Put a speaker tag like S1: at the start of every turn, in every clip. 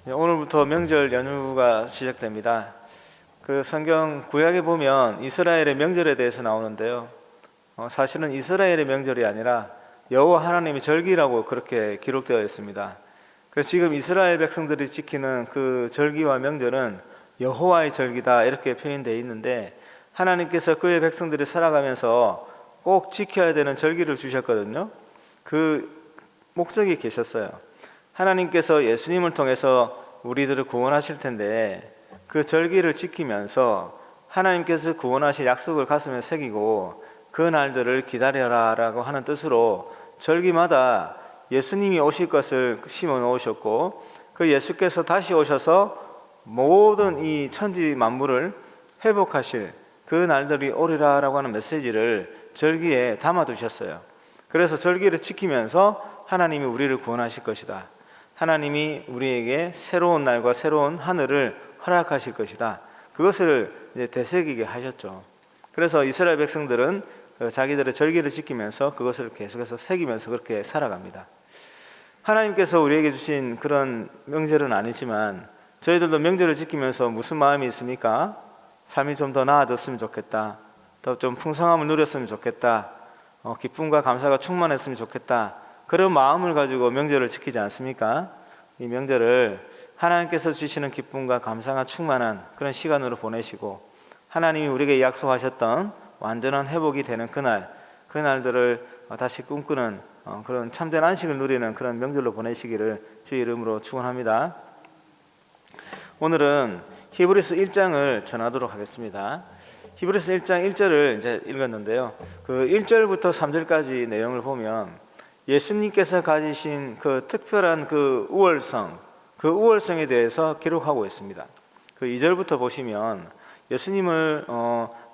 S1: 오늘부터 명절 연휴가 시작됩니다. 그 성경 구약에 보면 이스라엘의 명절에 대해서 나오는데요. 사실은 이스라엘의 명절이 아니라 여호와 하나님의 절기라고 그렇게 기록되어 있습니다. 그래서 지금 이스라엘 백성들이 지키는 그 절기와 명절은 여호와의 절기다 이렇게 표현되어 있는데, 하나님께서 그의 백성들이 살아가면서 꼭 지켜야 되는 절기를 주셨거든요. 그 목적이 계셨어요. 하나님께서 예수님을 통해서 우리들을 구원하실 텐데, 그 절기를 지키면서 하나님께서 구원하실 약속을 가슴에 새기고 그 날들을 기다려라 라고 하는 뜻으로 절기마다 예수님이 오실 것을 심어 놓으셨고, 그 예수께서 다시 오셔서 모든 이 천지 만물을 회복하실 그 날들이 오리라 라고 하는 메시지를 절기에 담아 두셨어요. 그래서 절기를 지키면서 하나님이 우리를 구원하실 것이다, 하나님이 우리에게 새로운 날과 새로운 하늘을 허락하실 것이다, 그것을 이제 되새기게 하셨죠. 그래서 이스라엘 백성들은 자기들의 절기를 지키면서 그것을 계속해서 새기면서 그렇게 살아갑니다. 하나님께서 우리에게 주신 그런 명절은 아니지만 저희들도 명절을 지키면서 무슨 마음이 있습니까? 삶이 좀 더 나아졌으면 좋겠다, 더 좀 풍성함을 누렸으면 좋겠다, 기쁨과 감사가 충만했으면 좋겠다, 그런 마음을 가지고 명절을 지키지 않습니까? 이 명절을 하나님께서 주시는 기쁨과 감사가 충만한 그런 시간으로 보내시고, 하나님이 우리에게 약속하셨던 완전한 회복이 되는 그날들을 다시 꿈꾸는 그런 참된 안식을 누리는 그런 명절로 보내시기를 주의 이름으로 축원합니다. 오늘은 히브리서 1장을 전하도록 하겠습니다. 히브리서 1장 1절을 이제 읽었는데요. 그 1절부터 3절까지 내용을 보면 예수님께서 가지신 그 특별한 그 우월성, 그 우월성에 대해서 기록하고 있습니다. 그 2절부터 보시면 예수님을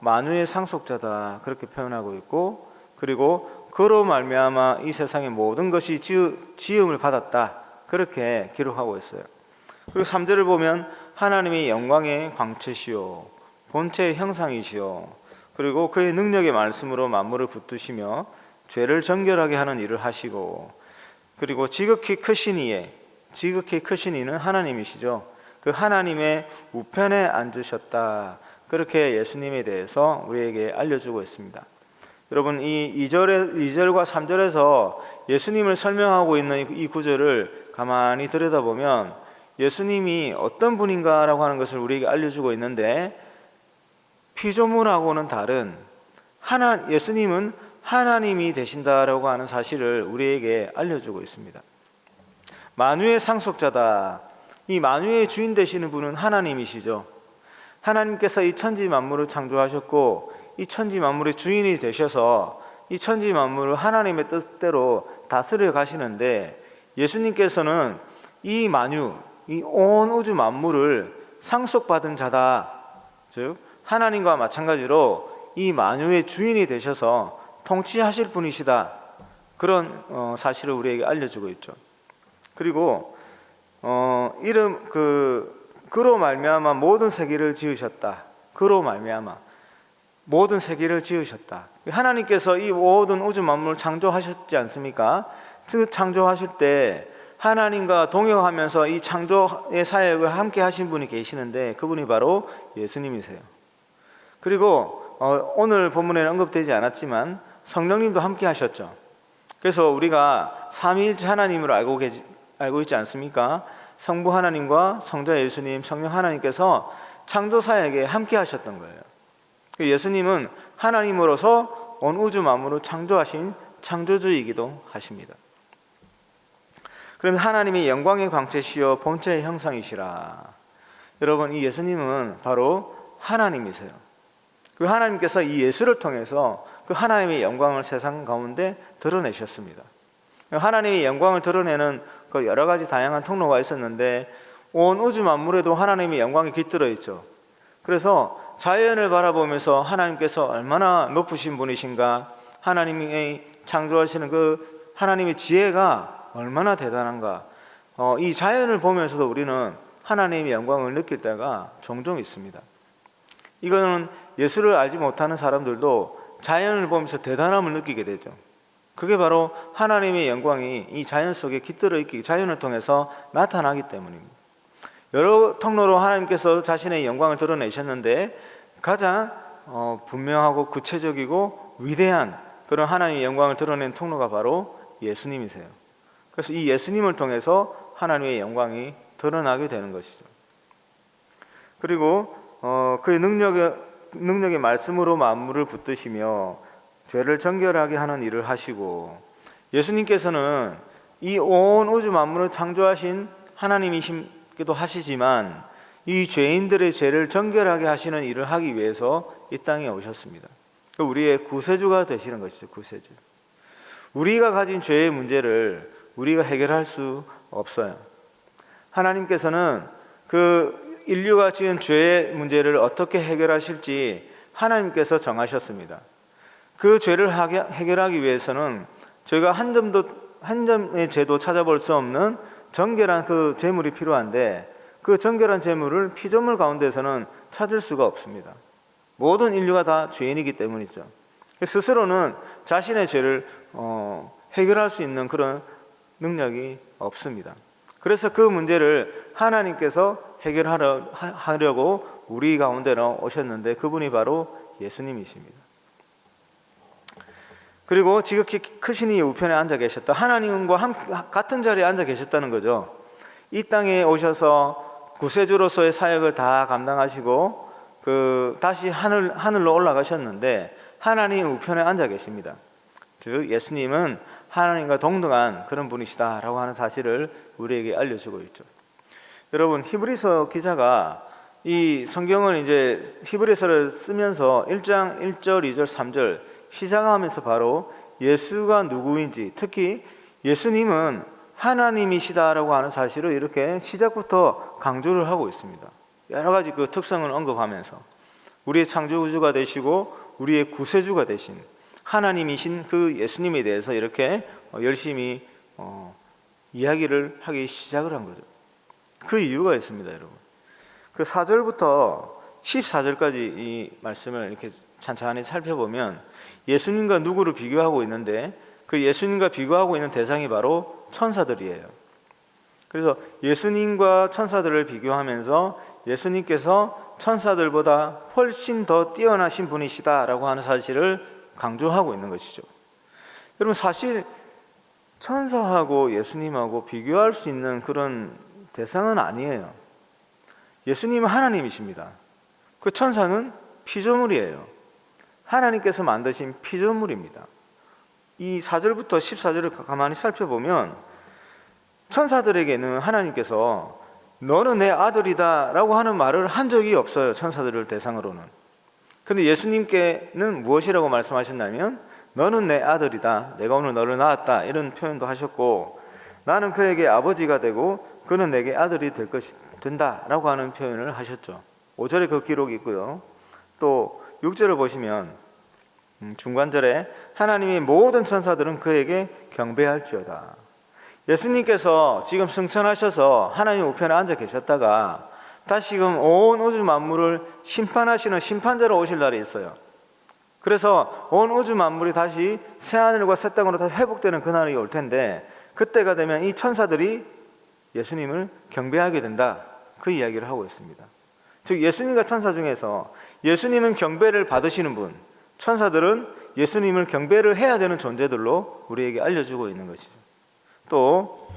S1: 만유의 상속자다 그렇게 표현하고 있고, 그리고 그로 말미암아 이 세상의 모든 것이 지음을 받았다 그렇게 기록하고 있어요. 그리고 3절을 보면 하나님의 영광의 광채시요 본체의 형상이시요, 그리고 그의 능력의 말씀으로 만물을 붙드시며 죄를 정결하게 하는 일을 하시고, 그리고 지극히 크신 이는 하나님이시죠. 그 하나님의 우편에 앉으셨다 그렇게 예수님에 대해서 우리에게 알려주고 있습니다. 여러분, 이 2절과 3절에서 예수님을 설명하고 있는 이 구절을 가만히 들여다보면 예수님이 어떤 분인가라고 하는 것을 우리에게 알려주고 있는데, 피조물하고는 다른 예수님은 하나님이 되신다라고 하는 사실을 우리에게 알려주고 있습니다. 만유의 상속자다, 이 만유의 주인 되시는 분은 하나님이시죠. 하나님께서 이 천지 만물을 창조하셨고 이 천지 만물의 주인이 되셔서 이 천지 만물을 하나님의 뜻대로 다스려 가시는데, 예수님께서는 이 만유, 이 온 우주 만물을 상속받은 자다, 즉 하나님과 마찬가지로 이 만유의 주인이 되셔서 통치하실 분이시다, 그런 사실을 우리에게 알려주고 있죠. 그리고 그로 말미암아 모든 세계를 지으셨다. 그로 말미암아 모든 세계를 지으셨다. 하나님께서 이 모든 우주 만물을 창조하셨지 않습니까? 그 창조하실 때 하나님과 동역하면서 이 창조의 사역을 함께 하신 분이 계시는데, 그분이 바로 예수님이세요. 그리고 오늘 본문에는 언급되지 않았지만 성령님도 함께 하셨죠. 그래서 우리가 삼위일체 하나님으로 알고 있지 않습니까? 성부 하나님과 성자 예수님, 성령 하나님께서 창조 사역에 함께 하셨던 거예요. 예수님은 하나님으로서 온 우주 만물을 창조하신 창조주이기도 하십니다. 그러면 하나님의 영광의 광채시요 본체의 형상이시라. 여러분, 이 예수님은 바로 하나님이세요. 그 하나님께서 이 예수를 통해서 그 하나님의 영광을 세상 가운데 드러내셨습니다. 하나님의 영광을 드러내는 그 여러 가지 다양한 통로가 있었는데, 온 우주 만물에도 하나님의 영광이 깃들어 있죠. 그래서 자연을 바라보면서 하나님께서 얼마나 높으신 분이신가, 하나님이 창조하시는 그 하나님의 지혜가 얼마나 대단한가, 이 자연을 보면서도 우리는 하나님의 영광을 느낄 때가 종종 있습니다. 이거는 예수를 알지 못하는 사람들도 자연을 보면서 대단함을 느끼게 되죠. 그게 바로 하나님의 영광이 이 자연 속에 깃들어 있기, 자연을 통해서 나타나기 때문입니다. 여러 통로로 하나님께서 자신의 영광을 드러내셨는데 가장 분명하고 구체적이고 위대한 그런 하나님의 영광을 드러낸 통로가 바로 예수님이세요. 그래서 이 예수님을 통해서 하나님의 영광이 드러나게 되는 것이죠. 그리고 그의 능력의 말씀으로 만물을 붙드시며 죄를 정결하게 하는 일을 하시고, 예수님께서는 이 온 우주 만물을 창조하신 하나님이시기도 하시지만 이 죄인들의 죄를 정결하게 하시는 일을 하기 위해서 이 땅에 오셨습니다. 우리의 구세주가 되시는 것이죠. 구세주. 우리가 가진 죄의 문제를 우리가 해결할 수 없어요. 하나님께서는 그 인류가 지은 죄의 문제를 어떻게 해결하실지 하나님께서 정하셨습니다. 그 죄를 해결하기 위해서는 저희가 한 점의 죄도 찾아볼 수 없는 정결한 그 제물이 필요한데, 그 정결한 제물을 피조물 가운데서는 찾을 수가 없습니다. 모든 인류가 다 죄인이기 때문이죠. 스스로는 자신의 죄를 해결할 수 있는 그런 능력이 없습니다. 그래서 그 문제를 하나님께서 해결하려고 우리 가운데로 오셨는데, 그분이 바로 예수님이십니다. 그리고 지극히 크신 이 우편에 앉아 계셨다. 하나님과 같은 자리에 앉아 계셨다는 거죠. 이 땅에 오셔서 구세주로서의 사역을 다 감당하시고 다시 하늘로 올라가셨는데 하나님 우편에 앉아 계십니다. 즉 예수님은 하나님과 동등한 그런 분이시다라고 하는 사실을 우리에게 알려주고 있죠. 여러분, 히브리서 기자가 이 성경을 이제 히브리서를 쓰면서 1장 1절, 2절, 3절 시작하면서 바로 예수가 누구인지, 특히 예수님은 하나님이시다라고 하는 사실을 이렇게 시작부터 강조를 하고 있습니다. 여러 가지 그 특성을 언급하면서 우리의 창조주가 되시고 우리의 구세주가 되신 하나님이신 그 예수님에 대해서 이렇게 열심히 이야기를 하기 시작을 한 거죠. 그 이유가 있습니다, 여러분. 그 4절부터 14절까지 이 말씀을 이렇게 찬찬히 살펴보면 예수님과 누구를 비교하고 있는데, 그 예수님과 비교하고 있는 대상이 바로 천사들이에요. 그래서 예수님과 천사들을 비교하면서 예수님께서 천사들보다 훨씬 더 뛰어나신 분이시다라고 하는 사실을 강조하고 있는 것이죠. 여러분, 사실 천사하고 예수님하고 비교할 수 있는 그런 대상은 아니에요. 예수님은 하나님이십니다. 그 천사는 피조물이에요. 하나님께서 만드신 피조물입니다. 이 4절부터 14절을 가만히 살펴보면 천사들에게는 하나님께서 너는 내 아들이다 라고 하는 말을 한 적이 없어요. 천사들을 대상으로는. 그런데 예수님께는 무엇이라고 말씀하셨냐면 너는 내 아들이다, 내가 오늘 너를 낳았다, 이런 표현도 하셨고, 나는 그에게 아버지가 되고 그는 내게 아들이 된다 라고 하는 표현을 하셨죠. 5절에 그 기록이 있고요. 또 6절을 보시면 중간절에 하나님의 모든 천사들은 그에게 경배할지어다. 예수님께서 지금 승천하셔서 하나님 우편에 앉아 계셨다가 다시금 온 우주 만물을 심판하시는 심판자로 오실 날이 있어요. 그래서 온 우주 만물이 다시 새하늘과 새 땅으로 다시 회복되는 그날이 올 텐데, 그때가 되면 이 천사들이 예수님을 경배하게 된다, 그 이야기를 하고 있습니다. 즉 예수님과 천사 중에서 예수님은 경배를 받으시는 분, 천사들은 예수님을 경배를 해야 되는 존재들로 우리에게 알려주고 있는 것이죠. 또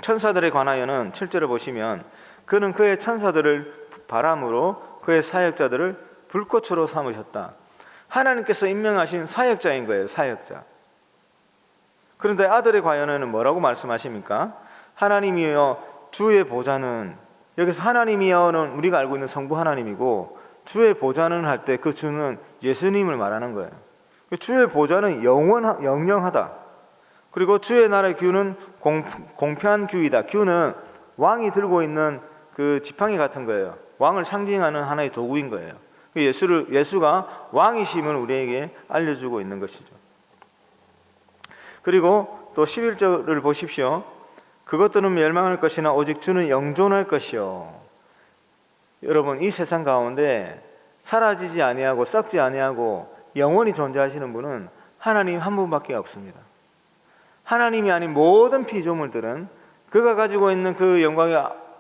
S1: 천사들에 관하여는 7절을 보시면 그는 그의 천사들을 바람으로 그의 사역자들을 불꽃으로 삼으셨다. 하나님께서 임명하신 사역자인 거예요. 사역자. 그런데 아들에 관하여는 뭐라고 말씀하십니까? 하나님이여 주의 보좌는, 여기서 하나님이여는 우리가 알고 있는 성부 하나님이고, 주의 보좌는 할 때 그 주는 예수님을 말하는 거예요. 주의 보좌는 영영하다. 그리고 주의 나라의 규는 공평한 규이다. 규는 왕이 들고 있는 그 지팡이 같은 거예요. 왕을 상징하는 하나의 도구인 거예요. 예수가 왕이심을 우리에게 알려주고 있는 것이죠. 그리고 또 11절을 보십시오. 그것들은 멸망할 것이나 오직 주는 영존할 것이요. 여러분, 이 세상 가운데 사라지지 아니하고 썩지 아니하고 영원히 존재하시는 분은 하나님 한 분밖에 없습니다. 하나님이 아닌 모든 피조물들은 그가 가지고 있는 그 영광이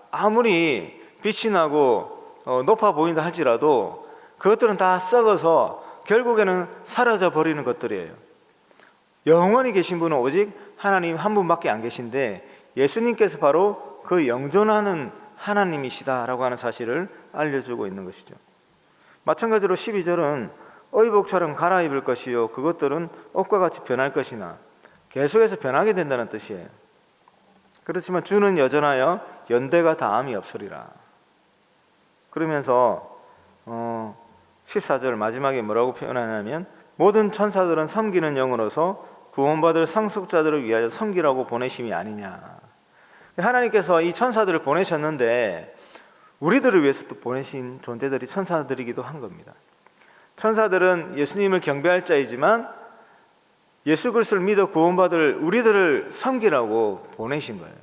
S1: 아무리 빛이 나고 높아 보인다 할지라도 그것들은 다 썩어서 결국에는 사라져 버리는 것들이에요. 영원히 계신 분은 오직 하나님 한 분밖에 안 계신데 예수님께서 바로 그 영존하는 하나님이시다라고 하는 사실을 알려주고 있는 것이죠. 마찬가지로 12절은 의복처럼 갈아입을 것이요 그것들은 옷과 같이 변할 것이나 계속해서 변하게 된다는 뜻이에요. 그렇지만 주는 여전하여 연대가 다함이 없으리라. 그러면서 14절 마지막에 뭐라고 표현하냐면 모든 천사들은 섬기는 영으로서 구원받을 상속자들을 위하여 섬기라고 보내심이 아니냐. 하나님께서 이 천사들을 보내셨는데 우리들을 위해서 또 보내신 존재들이 천사들이기도 한 겁니다. 천사들은 예수님을 경배할 자이지만 예수 그리스도를 믿어 구원받을 우리들을 섬기라고 보내신 거예요.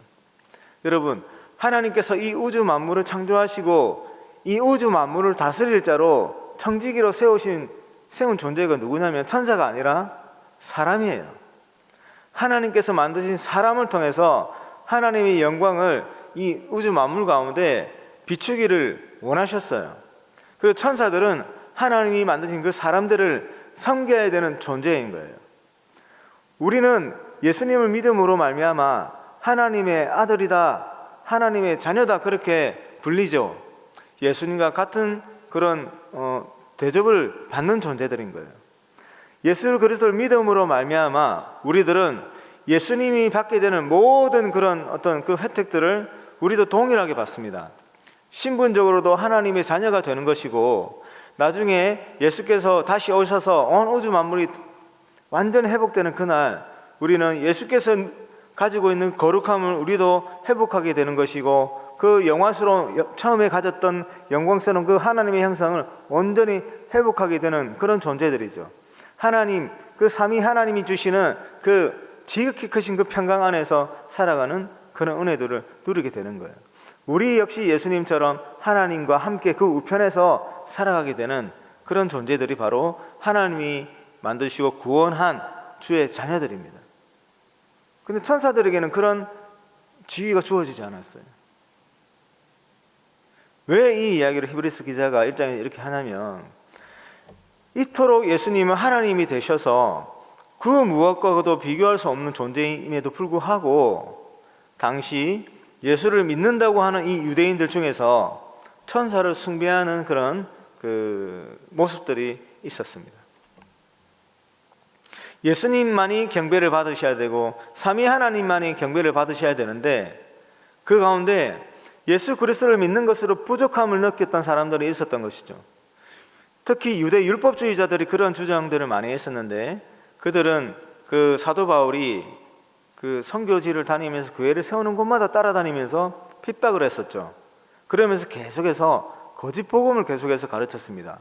S1: 여러분, 하나님께서 이 우주 만물을 창조하시고 이 우주 만물을 다스릴 자로 청지기로 세운 존재가 누구냐면 천사가 아니라 사람이에요. 하나님께서 만드신 사람을 통해서 하나님의 영광을 이 우주 만물 가운데 비추기를 원하셨어요. 그리고 천사들은 하나님이 만드신 그 사람들을 섬겨야 되는 존재인 거예요. 우리는 예수님을 믿음으로 말미암아 하나님의 아들이다, 하나님의 자녀다 그렇게 불리죠. 예수님과 같은 그런 대접을 받는 존재들인 거예요. 예수 그리스도를 믿음으로 말미암아 우리들은 예수님이 받게 되는 모든 그런 어떤 그 혜택들을 우리도 동일하게 받습니다. 신분적으로도 하나님의 자녀가 되는 것이고 나중에 예수께서 다시 오셔서 온 우주 만물이 완전히 회복되는 그날 우리는 예수께서 가지고 있는 거룩함을 우리도 회복하게 되는 것이고 그 영화스러운 처음에 가졌던 영광스러운 그 하나님의 형상을 온전히 회복하게 되는 그런 존재들이죠. 하나님, 그 삼위 하나님이 주시는 그 지극히 크신 그 평강 안에서 살아가는 그런 은혜들을 누리게 되는 거예요. 우리 역시 예수님처럼 하나님과 함께 그 우편에서 살아가게 되는 그런 존재들이 바로 하나님이 만드시고 구원한 주의 자녀들입니다. 근데 천사들에게는 그런 지위가 주어지지 않았어요. 왜 이 이야기를 히브리서 기자가 1장에 이렇게 하냐면 이토록 예수님은 하나님이 되셔서 그 무엇과도 비교할 수 없는 존재임에도 불구하고 당시 예수를 믿는다고 하는 이 유대인들 중에서 천사를 숭배하는 그런 그 모습들이 있었습니다. 예수님만이 경배를 받으셔야 되고 삼위 하나님만이 경배를 받으셔야 되는데 그 가운데 예수 그리스도를 믿는 것으로 부족함을 느꼈던 사람들이 있었던 것이죠. 특히 유대 율법주의자들이 그런 주장들을 많이 했었는데 그들은 그 사도 바울이 그 선교지를 다니면서 교회를 세우는 곳마다 따라다니면서 핍박을 했었죠. 그러면서 계속해서 거짓 복음을 계속해서 가르쳤습니다.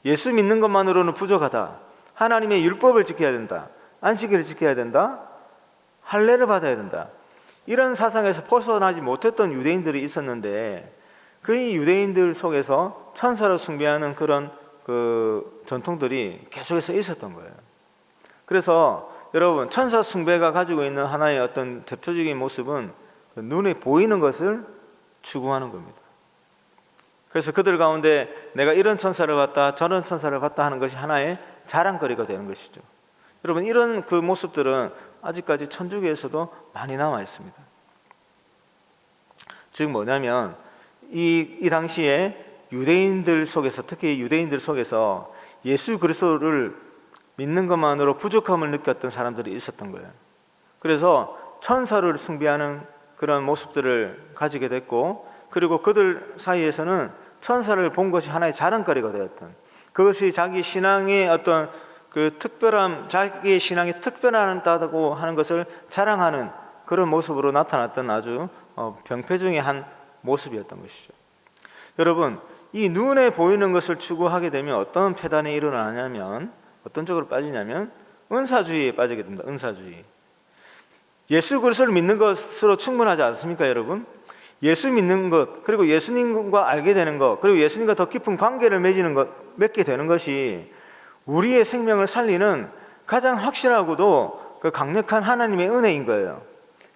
S1: 예수 믿는 것만으로는 부족하다. 하나님의 율법을 지켜야 된다. 안식일을 지켜야 된다. 할례를 받아야 된다. 이런 사상에서 벗어나지 못했던 유대인들이 있었는데 그 유대인들 속에서 천사를 숭배하는 그런 그 전통들이 계속해서 있었던 거예요. 그래서 여러분, 천사 숭배가 가지고 있는 하나의 어떤 대표적인 모습은 눈에 보이는 것을 추구하는 겁니다. 그래서 그들 가운데 내가 이런 천사를 봤다, 저런 천사를 봤다 하는 것이 하나의 자랑거리가 되는 것이죠. 여러분, 이런 그 모습들은 아직까지 천주교에서도 많이 남아 있습니다. 즉 뭐냐면 이 당시에 유대인들 속에서, 특히 유대인들 속에서 예수 그리스도를 믿는 것만으로 부족함을 느꼈던 사람들이 있었던 거예요. 그래서 천사를 숭배하는 그런 모습들을 가지게 됐고, 그리고 그들 사이에서는 천사를 본 것이 하나의 자랑거리가 되었던, 그것이 자기 신앙의 어떤 그 특별함, 자기의 신앙이 특별하다고 하는 것을 자랑하는 그런 모습으로 나타났던 아주 병폐 중의 한 모습이었던 것이죠. 여러분, 이 눈에 보이는 것을 추구하게 되면 어떤 폐단이 일어나냐면, 어떤 쪽으로 빠지냐면 은사주의에 빠지게 됩니다. 은사주의. 예수 그리스도를 믿는 것으로 충분하지 않습니까, 여러분? 예수 믿는 것, 그리고 예수님과 알게 되는 것, 그리고 예수님과 더 깊은 관계를 맺게 되는 것이 우리의 생명을 살리는 가장 확실하고도 그 강력한 하나님의 은혜인 거예요.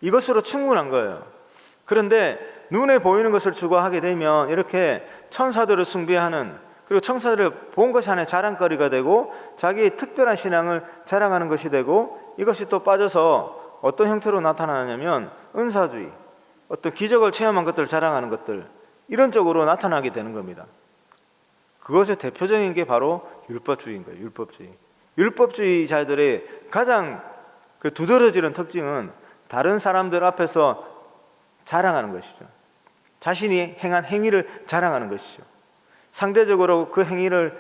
S1: 이것으로 충분한 거예요. 그런데 눈에 보이는 것을 추구하게 되면 이렇게 천사들을 숭배하는, 그리고 천사들을 본 것이 하나의 자랑거리가 되고 자기의 특별한 신앙을 자랑하는 것이 되고, 이것이 또 빠져서 어떤 형태로 나타나냐면 은사주의, 어떤 기적을 체험한 것들을 자랑하는 것들, 이런 쪽으로 나타나게 되는 겁니다. 그것의 대표적인 게 바로 율법주의인 거예요. 율법주의자들의 가장 두드러지는 특징은 다른 사람들 앞에서 자랑하는 것이죠. 자신이 행한 행위를 자랑하는 것이죠. 상대적으로 그 행위를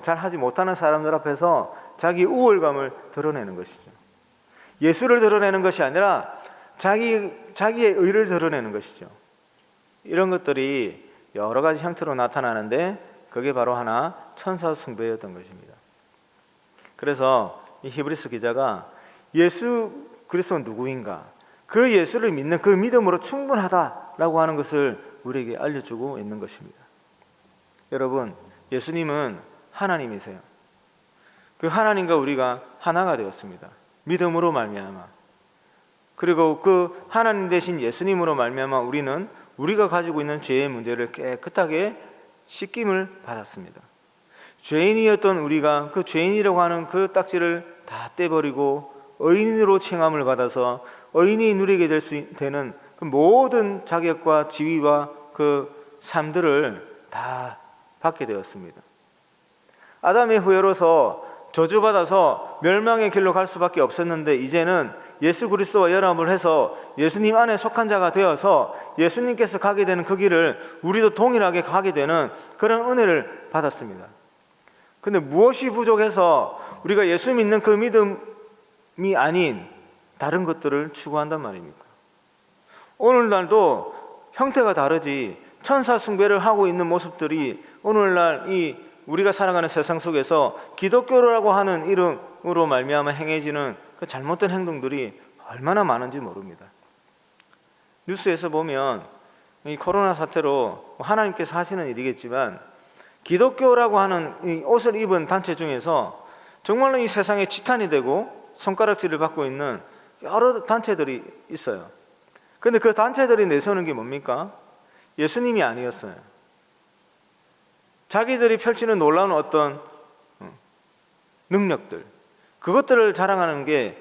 S1: 잘 하지 못하는 사람들 앞에서 자기 우월감을 드러내는 것이죠. 예수를 드러내는 것이 아니라 자기의 의를 드러내는 것이죠. 이런 것들이 여러 가지 형태로 나타나는데, 그게 바로 하나 천사 숭배였던 것입니다. 그래서 이 히브리서 기자가 예수 그리스도는 누구인가, 그 예수를 믿는 그 믿음으로 충분하다라고 하는 것을 우리에게 알려주고 있는 것입니다. 여러분, 예수님은 하나님이세요. 그 하나님과 우리가 하나가 되었습니다. 믿음으로 말미암아. 그리고 그 하나님 되신 예수님으로 말미암아 우리는 우리가 가지고 있는 죄의 문제를 깨끗하게 씻김을 받았습니다. 죄인이었던 우리가 그 죄인이라고 하는 그 딱지를 다 떼버리고 의인으로 칭함을 받아서 의인이 누리게 되는 그 모든 자격과 지위와 그 삶들을 다 받게 되었습니다. 아담의 후예로서 저주받아서 멸망의 길로 갈 수밖에 없었는데, 이제는 예수 그리스도와 연합을 해서 예수님 안에 속한 자가 되어서 예수님께서 가게 되는 그 길을 우리도 동일하게 가게 되는 그런 은혜를 받았습니다. 근데 무엇이 부족해서 우리가 예수 믿는 그 믿음이 아닌 다른 것들을 추구한단 말입니까? 오늘날도 형태가 다르지 천사 숭배를 하고 있는 모습들이 오늘날 이 우리가 살아가는 세상 속에서 기독교라고 하는 이름으로 말미암아 행해지는 그 잘못된 행동들이 얼마나 많은지 모릅니다. 뉴스에서 보면 이 코로나 사태로 하나님께서 하시는 일이겠지만, 기독교라고 하는 이 옷을 입은 단체 중에서 정말로 이 세상에 지탄이 되고 손가락질을 받고 있는 여러 단체들이 있어요. 그런데 그 단체들이 내세우는 게 뭡니까? 예수님이 아니었어요. 자기들이 펼치는 놀라운 어떤 능력들, 그것들을 자랑하는 게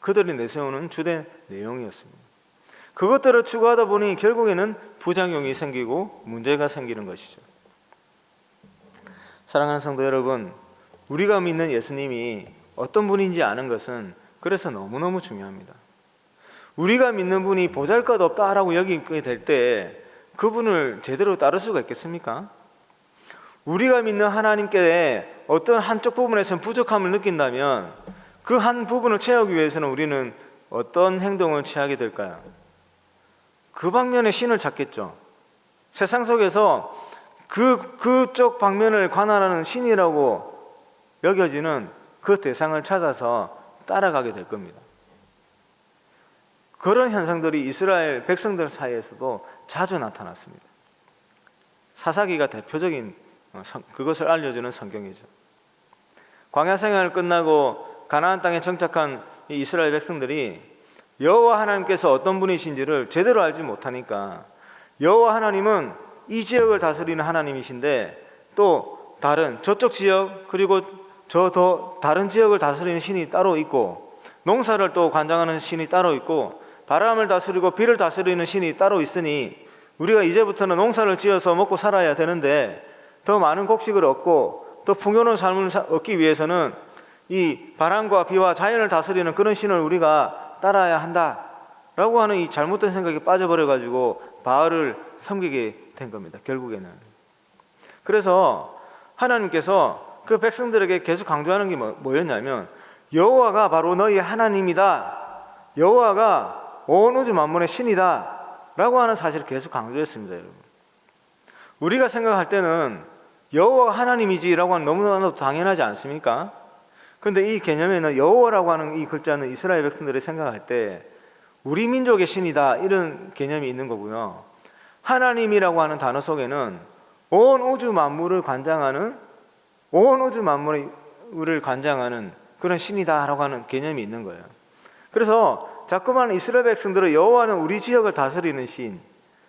S1: 그들이 내세우는 주된 내용이었습니다. 그것들을 추구하다 보니 결국에는 부작용이 생기고 문제가 생기는 것이죠. 사랑하는 성도 여러분, 우리가 믿는 예수님이 어떤 분인지 아는 것은 그래서 너무너무 중요합니다. 우리가 믿는 분이 보잘것없다라고 여기게 될 때 그분을 제대로 따를 수가 있겠습니까? 우리가 믿는 하나님께 어떤 한쪽 부분에서는 부족함을 느낀다면 그 한 부분을 채우기 위해서는 우리는 어떤 행동을 취하게 될까요? 그 방면에 신을 찾겠죠. 세상 속에서 그쪽 방면을 관할하는 신이라고 여겨지는 그 대상을 찾아서 따라가게 될 겁니다. 그런 현상들이 이스라엘 백성들 사이에서도 자주 나타났습니다. 사사기가 대표적인 그것을 알려주는 성경이죠. 광야 생활을 끝나고 가나안 땅에 정착한 이 이스라엘 백성들이 여호와 하나님께서 어떤 분이신지를 제대로 알지 못하니까, 여호와 하나님은 이 지역을 다스리는 하나님이신데 또 다른 저쪽 지역, 그리고 저 더 다른 지역을 다스리는 신이 따로 있고, 농사를 또 관장하는 신이 따로 있고, 바람을 다스리고 비를 다스리는 신이 따로 있으니 우리가 이제부터는 농사를 지어서 먹고 살아야 되는데 더 많은 곡식을 얻고 또 풍요로운 삶을 얻기 위해서는 이 바람과 비와 자연을 다스리는 그런 신을 우리가 따라야 한다라고 하는 이 잘못된 생각에 빠져버려가지고 바알을 섬기게 된 겁니다. 결국에는. 그래서 하나님께서 그 백성들에게 계속 강조하는 게 뭐였냐면, 여호와가 바로 너희의 하나님이다, 여호와가 온 우주 만물의 신이다 라고 하는 사실을 계속 강조했습니다. 여러분, 우리가 생각할 때는 여호와가 하나님이지 라고 하는 너무나도 당연하지 않습니까? 그런데 이 개념에는 여호와라고 하는 이 글자는 이스라엘 백성들이 생각할 때 우리 민족의 신이다, 이런 개념이 있는 거고요. 하나님이라고 하는 단어 속에는 온 우주 만물을 관장하는, 온 우주 만물을 관장하는 그런 신이다라고 하는 개념이 있는 거예요. 그래서 자꾸만 이스라엘 백성들은 여호와는 우리 지역을 다스리는 신,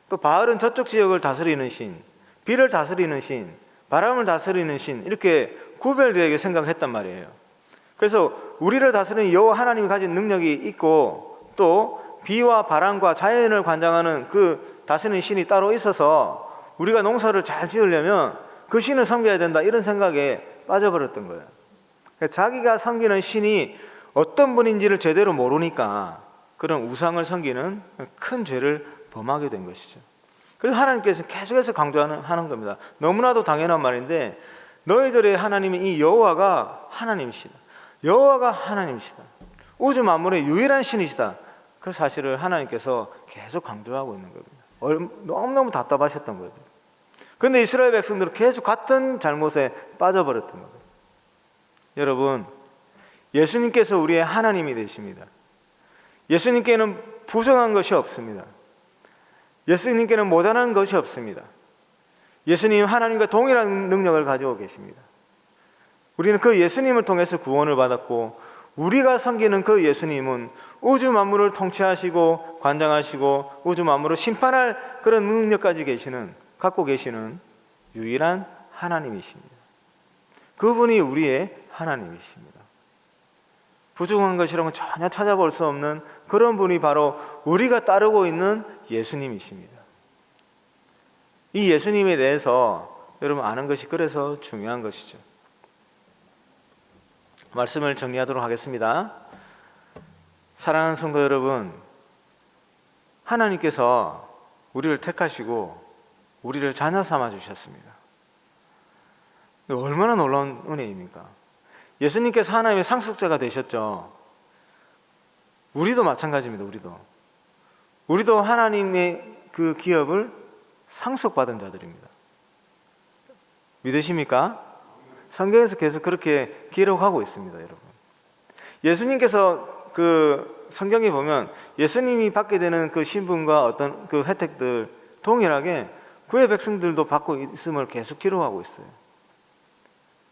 S1: 또 바알은 저쪽 지역을 다스리는 신, 비를 다스리는 신, 바람을 다스리는 신, 이렇게 구별되게 생각했단 말이에요. 그래서 우리를 다스리는 여호와 하나님이 가진 능력이 있고 또 비와 바람과 자연을 관장하는 그 다스리는 신이 따로 있어서 우리가 농사를 잘 지으려면 그 신을 섬겨야 된다, 이런 생각에 빠져버렸던 거예요. 그러니까 자기가 섬기는 신이 어떤 분인지를 제대로 모르니까 그런 우상을 섬기는 큰 죄를 범하게 된 것이죠. 그래서 하나님께서 계속해서 강조하는 겁니다. 너무나도 당연한 말인데, 너희들의 하나님이 이 여호와가 하나님이시다. 여호와가 하나님이시다. 우주 만물의 유일한 신이시다. 그 사실을 하나님께서 계속 강조하고 있는 겁니다. 너무너무 답답하셨던 거죠. 그런데 이스라엘 백성들은 계속 같은 잘못에 빠져버렸던 겁니다. 여러분, 예수님께서 우리의 하나님이 되십니다. 예수님께는 부정한 것이 없습니다. 예수님께는 모자란 것이 없습니다. 예수님 하나님과 동일한 능력을 가지고 계십니다. 우리는 그 예수님을 통해서 구원을 받았고, 우리가 섬기는 그 예수님은 우주 만물을 통치하시고 관장하시고 우주 만물을 심판할 그런 능력까지 갖고 계시는 유일한 하나님이십니다. 그분이 우리의 하나님이십니다. 부족한 것이라면 전혀 찾아볼 수 없는 그런 분이 바로 우리가 따르고 있는 예수님이십니다. 이 예수님에 대해서 여러분 아는 것이 그래서 중요한 것이죠. 말씀을 정리하도록 하겠습니다. 사랑하는 성도 여러분, 하나님께서 우리를 택하시고 우리를 자녀 삼아 주셨습니다. 얼마나 놀라운 은혜입니까? 예수님께서 하나님의 상속자가 되셨죠. 우리도 마찬가지입니다. 우리도 하나님의 그 기업을 상속받은 자들입니다. 믿으십니까? 성경에서 계속 그렇게 기록하고 있습니다, 여러분. 예수님께서 그 성경에 보면 예수님이 받게 되는 그 신분과 어떤 그 혜택들 동일하게 그의 백성들도 받고 있음을 계속 기록하고 있어요.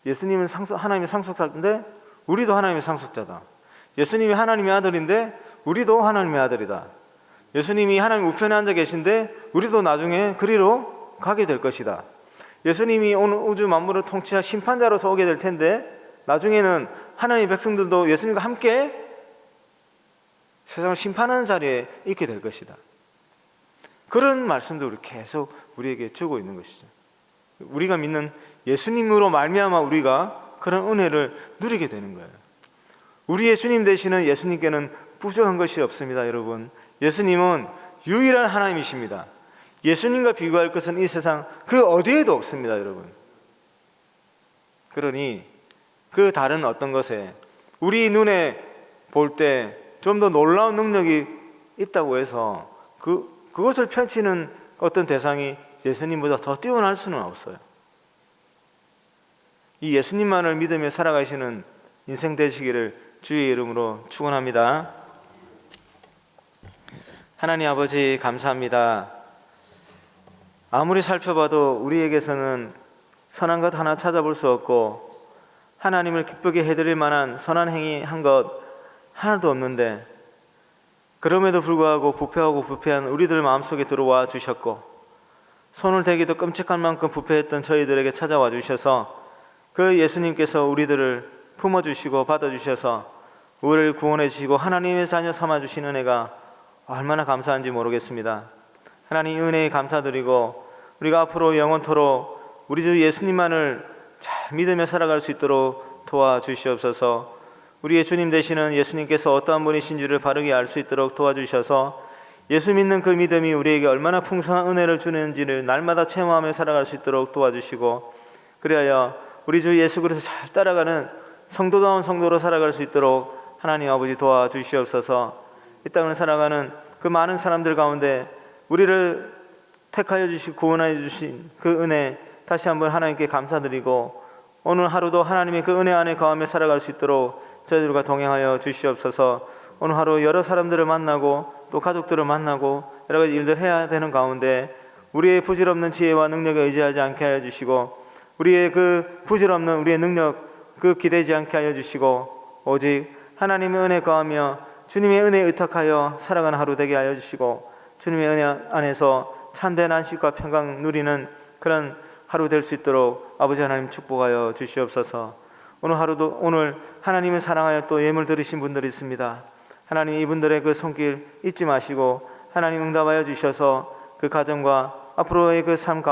S1: 예수님은 하나님의 상속자인데 우리도 하나님의 상속자다. 예수님이 하나님의 아들인데 우리도 하나님의 아들이다. 예수님이 하나님 우편에 앉아 계신데 우리도 나중에 그리로 가게 될 것이다. 예수님이 오늘 우주 만물을 통치할 심판자로서 오게 될 텐데 나중에는 하나님의 백성들도 예수님과 함께 세상을 심판하는 자리에 있게 될 것이다. 그런 말씀도 계속 우리에게 주고 있는 것이죠. 우리가 믿는 예수님으로 말미암아 우리가 그런 은혜를 누리게 되는 거예요. 우리의 주님 되시는 예수님께는 부족한 것이 없습니다, 여러분. 예수님은 유일한 하나님이십니다. 예수님과 비교할 것은 이 세상 그 어디에도 없습니다, 여러분. 그러니 그 다른 어떤 것에 우리 눈에 볼 때 좀 더 놀라운 능력이 있다고 해서 그것을 펼치는 어떤 대상이 예수님보다 더 뛰어날 수는 없어요. 이 예수님만을 믿으며 살아가시는 인생 되시기를 주의 이름으로 축원합니다. 하나님 아버지 감사합니다. 아무리 살펴봐도 우리에게서는 선한 것 하나 찾아볼 수 없고 하나님을 기쁘게 해드릴 만한 선한 행위 한 것 하나도 없는데, 그럼에도 불구하고 부패하고 부패한 우리들 마음속에 들어와 주셨고 손을 대기도 끔찍할 만큼 부패했던 저희들에게 찾아와 주셔서 그 예수님께서 우리들을 품어주시고 받아주셔서 우리를 구원해 주시고 하나님의 자녀 삼아주신 은혜가 얼마나 감사한지 모르겠습니다. 하나님 은혜에 감사드리고 우리가 앞으로 영원토록 우리 주 예수님만을 잘 믿으며 살아갈 수 있도록 도와주시옵소서. 우리의 주님 되시는 예수님께서 어떠한 분이신지를 바르게 알 수 있도록 도와주셔서 예수 믿는 그 믿음이 우리에게 얼마나 풍성한 은혜를 주는지를 날마다 체험하며 살아갈 수 있도록 도와주시고, 그리하여 우리 주 예수 그리스도 잘 따라가는 성도다운 성도로 살아갈 수 있도록 하나님 아버지 도와주시옵소서. 이 땅을 살아가는 그 많은 사람들 가운데 우리를 택하여 주시고 구원하여 주신 그 은혜 다시 한번 하나님께 감사드리고, 오늘 하루도 하나님의 그 은혜 안에 거하며 살아갈 수 있도록 저희들과 동행하여 주시옵소서. 오늘 하루 여러 사람들을 만나고 또 가족들을 만나고 여러 가지 일들 해야 되는 가운데 우리의 부질없는 지혜와 능력에 의지하지 않게 하여 주시고, 우리의 그 부질없는 우리의 능력 그 기대지 않게 하여 주시고, 오직 하나님의 은혜 거하며 주님의 은혜에 의탁하여 살아가는 하루 되게 하여 주시고, 주님의 은혜 안에서 참된 안식과 평강 누리는 그런 하루 될 수 있도록 아버지 하나님 축복하여 주시옵소서. 오늘 하나님을 사랑하여 또 예물 드리신 분들이 있습니다. 하나님 이분들의 그 손길 잊지 마시고 하나님 응답하여 주셔서 그 가정과 앞으로의 그 삶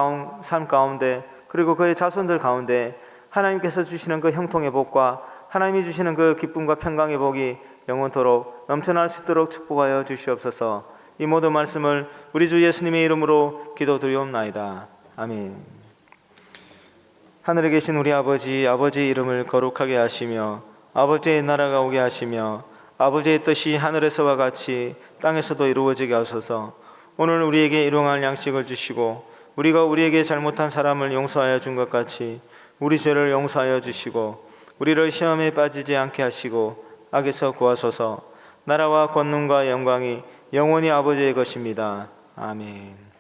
S1: 가운데 그리고 그의 자손들 가운데 하나님께서 주시는 그 형통의 복과 하나님이 주시는 그 기쁨과 평강의 복이 영원토록 넘쳐날 수 있도록 축복하여 주시옵소서. 이 모든 말씀을 우리 주 예수님의 이름으로 기도드리옵나이다. 아멘. 하늘에 계신 우리 아버지의 이름을 거룩하게 하시며 아버지의 나라가 오게 하시며 아버지의 뜻이 하늘에서와 같이 땅에서도 이루어지게 하소서. 오늘 우리에게 일용할 양식을 주시고 우리가 우리에게 잘못한 사람을 용서하여 준 것 같이 우리 죄를 용서하여 주시고 우리를 시험에 빠지지 않게 하시고 악에서 구하소서. 나라와 권능과 영광이 영원히 아버지의 것입니다. 아멘.